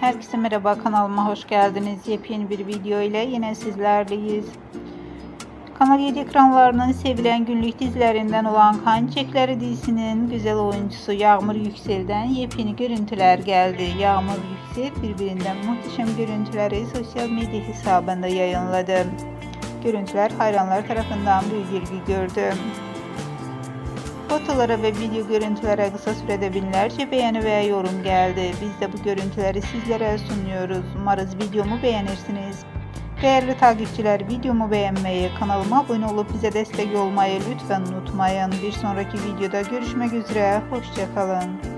Herkese merhaba, kanalıma hoş geldiniz. Yepyeni bir video ile yine sizlerleyiz. Kanal 7 ekranlarının sevilen günlük dizilerinden olan Kan Çiçekleri dizisinin güzel oyuncusu Yağmur Yüksel'den yepyeni görüntüler geldi. Yağmur Yüksel birbirinden muhteşem görüntüleri sosyal medya hesabında yayınladı. Görüntüler hayranlar tarafından büyük ilgi gördü. Fotolara ve video görüntülere kısa sürede binlerce beğeni ve yorum geldi. Biz de bu görüntüleri sizlere sunuyoruz. Umarız videomu beğenirsiniz. Değerli takipçiler, videomu beğenmeyi, kanalıma abone olup bize destek olmayı lütfen unutmayın. Bir sonraki videoda görüşmek üzere. Hoşça kalın.